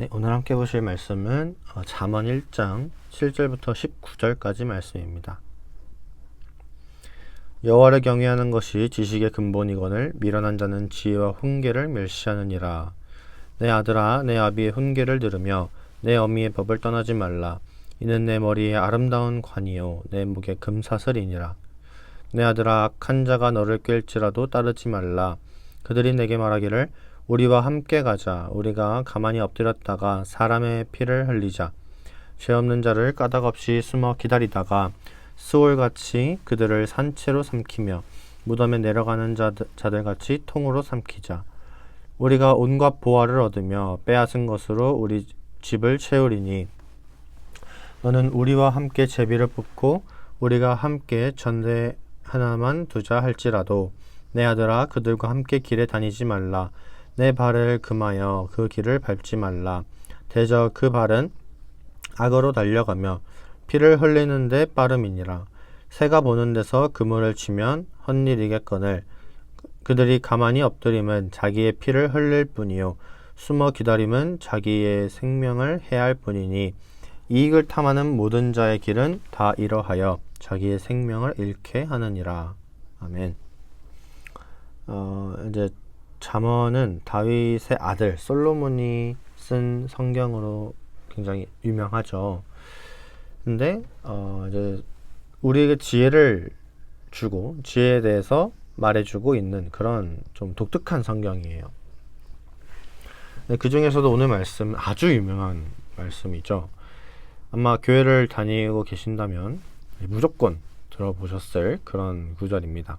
네, 오늘 함께 보실 말씀은 잠언 1장 7절부터 19절까지 말씀입니다. 여호와를 경외하는 것이 지식의 근본이거늘 미련한 자는 지혜와 훈계를 멸시하느니라. 내 아들아, 내 아비의 훈계를 들으며 내 어미의 법을 떠나지 말라. 이는 내 머리에 아름다운 관이요 내 목에 금사슬이니라. 내 아들아, 악한 자가 너를 꾀일지라도 따르지 말라. 그들이 내게 말하기를 우리와 함께 가자. 우리가 가만히 엎드렸다가 사람의 피를 흘리자. 죄 없는 자를 까닭없이 숨어 기다리다가 스올같이 그들을 산채로 삼키며 무덤에 내려가는 자들같이 통으로 삼키자. 우리가 온갖 보화를 얻으며 빼앗은 것으로 우리 집을 채우리니 너는 우리와 함께 제비를 뽑고 우리가 함께 전대 하나만 두자 할지라도 내 아들아, 그들과 함께 길에 다니지 말라. 내 발을 금하여 그 길을 밟지 말라. 대저 그 발은 악으로 달려가며 피를 흘리는데 빠름이니라. 새가 보는 데서 그물을 치면 헛일이겠거늘 그들이 가만히 엎드림은 자기의 피를 흘릴 뿐이요 숨어 기다림은 자기의 생명을 해할 뿐이니 이익을 탐하는 모든 자의 길은 다 이러하여 자기의 생명을 잃게 하느니라. 아멘. 이제 잠언은 다윗의 아들 솔로몬이 쓴 성경으로 굉장히 유명하죠. 근데 이제 우리에게 지혜를 주고 지혜에 대해서 말해주고 있는 그런 좀 독특한 성경이에요. 그 중에서도 오늘 말씀 아주 유명한 말씀이죠. 아마 교회를 다니고 계신다면 무조건 들어보셨을 그런 구절입니다.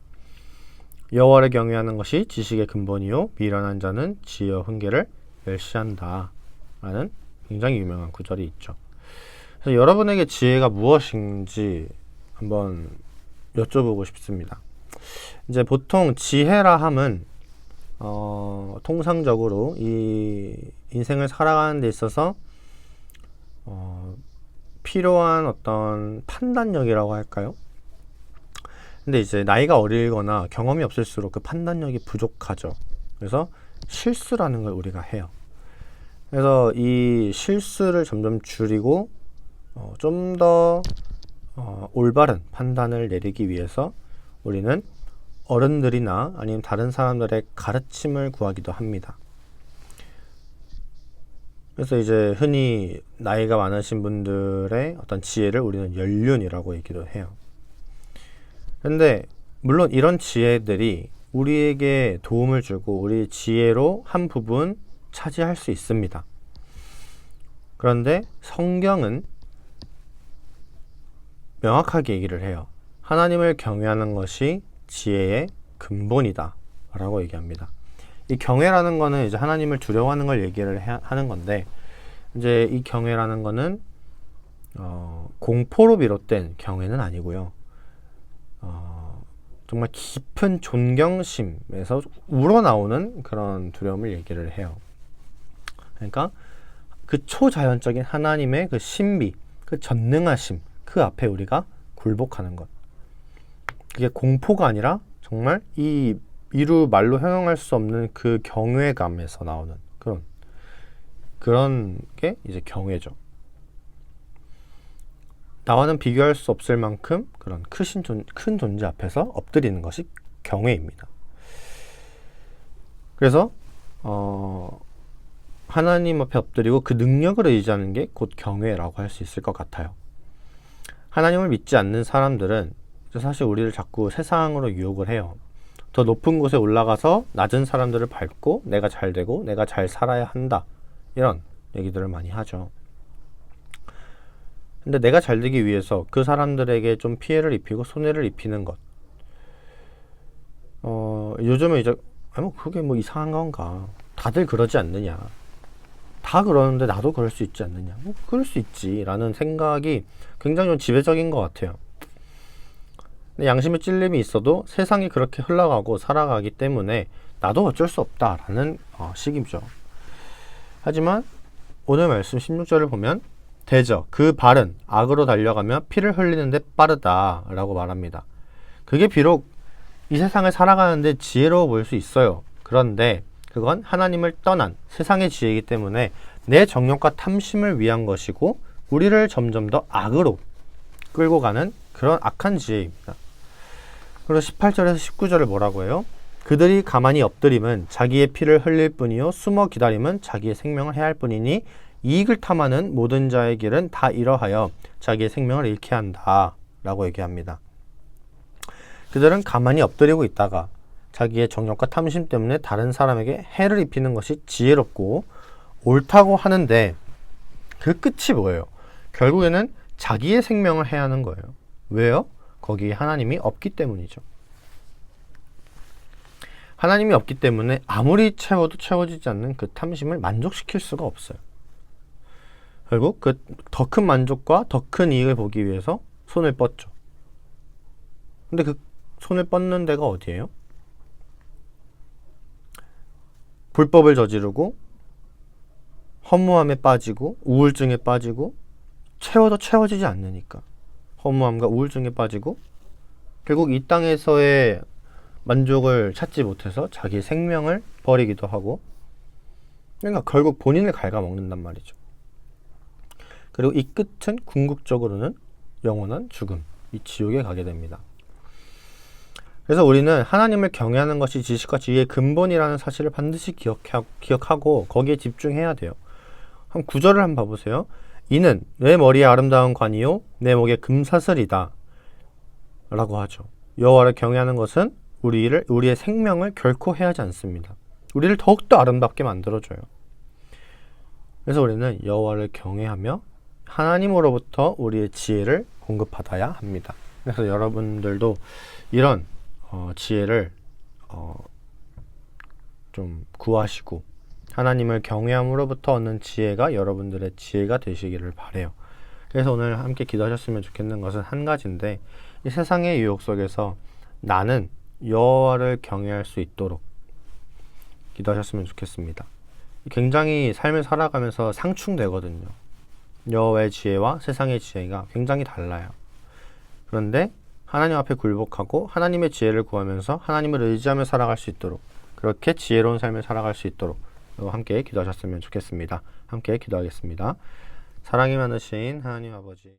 여호와를 경외하는 것이 지식의 근본이요 미련한 자는 지혜와 훈계를 멸시한다 라는 굉장히 유명한 구절이 있죠. 그래서 여러분에게 지혜가 무엇인지 한번 여쭤보고 싶습니다. 이제 보통 지혜라 함은 통상적으로 이 인생을 살아가는 데 있어서 필요한 어떤 판단력이라고 할까요? 근데 이제 나이가 어리거나 경험이 없을수록 그 판단력이 부족하죠. 그래서 실수라는 걸 우리가 해요. 그래서 이 실수를 점점 줄이고 좀 더 올바른 판단을 내리기 위해서 우리는 어른들이나 아니면 다른 사람들의 가르침을 구하기도 합니다. 그래서 이제 흔히 나이가 많으신 분들의 어떤 지혜를 우리는 연륜이라고 얘기도 해요. 근데 물론 이런 지혜들이 우리에게 도움을 주고 우리 지혜로 한 부분 차지할 수 있습니다. 그런데 성경은 명확하게 얘기를 해요. 하나님을 경외하는 것이 지혜의 근본이다 라고 얘기합니다. 이 경외라는 거는 이제 하나님을 두려워하는 걸 얘기를 하는 건데, 이제 이 경외라는 거는 공포로 비롯된 경외는 아니고요. 정말 깊은 존경심에서 우러나오는 그런 두려움을 얘기를 해요. 그러니까 그 초자연적인 하나님의 그 신비, 그 전능하심, 그 앞에 우리가 굴복하는 것. 그게 공포가 아니라 정말 이루 말로 형용할 수 없는 그 경외감에서 나오는 그런 게 이제 경외죠. 나와는 비교할 수 없을 만큼 그런 큰 존재 앞에서 엎드리는 것이 경외입니다. 그래서 하나님 앞에 엎드리고 그 능력을 의지하는 게 곧 경외라고 할 수 있을 것 같아요. 하나님을 믿지 않는 사람들은 사실 우리를 자꾸 세상으로 유혹을 해요. 더 높은 곳에 올라가서 낮은 사람들을 밟고 내가 잘 되고 내가 잘 살아야 한다, 이런 얘기들을 많이 하죠. 근데 내가 잘 되기 위해서 그 사람들에게 좀 피해를 입히고 손해를 입히는 것, 요즘에 이제 그게 뭐 이상한 건가, 다들 그러지 않느냐, 다 그러는데 나도 그럴 수 있지 않느냐, 그럴 수 있지 라는 생각이 굉장히 좀 지배적인 것 같아요. 근데 양심의 찔림이 있어도 세상이 그렇게 흘러가고 살아가기 때문에 나도 어쩔 수 없다라는 식이죠. 하지만 오늘 말씀 16절을 보면 대저 그 발은 악으로 달려가며 피를 흘리는데 빠르다 라고 말합니다. 그게 비록 이 세상을 살아가는데 지혜로워 보일 수 있어요. 그런데 그건 하나님을 떠난 세상의 지혜이기 때문에 내 정욕과 탐심을 위한 것이고 우리를 점점 더 악으로 끌고 가는 그런 악한 지혜입니다. 그리고 18절에서 19절을 뭐라고 해요? 그들이 가만히 엎드림은 자기의 피를 흘릴 뿐이요 숨어 기다림은 자기의 생명을 해할 뿐이니 이익을 탐하는 모든 자의 길은 다 이러하여 자기의 생명을 잃게 한다 라고 얘기합니다. 그들은 가만히 엎드리고 있다가 자기의 정욕과 탐심 때문에 다른 사람에게 해를 입히는 것이 지혜롭고 옳다고 하는데 그 끝이 뭐예요? 결국에는 자기의 생명을 해야 하는 거예요. 왜요? 거기에 하나님이 없기 때문이죠. 하나님이 없기 때문에 아무리 채워도 채워지지 않는 그 탐심을 만족시킬 수가 없어요. 결국 그 더 큰 만족과 더 큰 이익을 보기 위해서 손을 뻗죠. 근데 그 손을 뻗는 데가 어디예요? 불법을 저지르고 허무함에 빠지고 우울증에 빠지고 채워도 채워지지 않으니까 허무함과 우울증에 빠지고 결국 이 땅에서의 만족을 찾지 못해서 자기 생명을 버리기도 하고 그러니까 결국 본인을 갉아먹는단 말이죠. 그리고 이 끝은 궁극적으로는 영원한 죽음, 이 지옥에 가게 됩니다. 그래서 우리는 하나님을 경외하는 것이 지식과 지혜의 근본이라는 사실을 반드시 기억하고 거기에 집중해야 돼요. 한 구절을 한번 봐보세요. 이는 내 머리에 아름다운 관이요 내 목에 금사슬이다 라고 하죠. 여호와를 경외하는 것은 우리의 생명을 결코 해하지 않습니다. 우리를 더욱더 아름답게 만들어줘요. 그래서 우리는 여호와를 경외하며 하나님으로부터 우리의 지혜를 공급받아야 합니다. 그래서 여러분들도 이런 지혜를 좀 구하시고 하나님을 경외함으로부터 얻는 지혜가 여러분들의 지혜가 되시기를 바라요. 그래서 오늘 함께 기도하셨으면 좋겠는 것은 한 가지인데 이 세상의 유혹 속에서 나는 여호와를 경외할 수 있도록 기도하셨으면 좋겠습니다. 굉장히 삶을 살아가면서 상충되거든요. 여호와의 지혜와 세상의 지혜가 굉장히 달라요. 그런데 하나님 앞에 굴복하고 하나님의 지혜를 구하면서 하나님을 의지하며 살아갈 수 있도록 그렇게 지혜로운 삶을 살아갈 수 있도록 함께 기도하셨으면 좋겠습니다. 함께 기도하겠습니다. 사랑이 많으신 하나님 아버지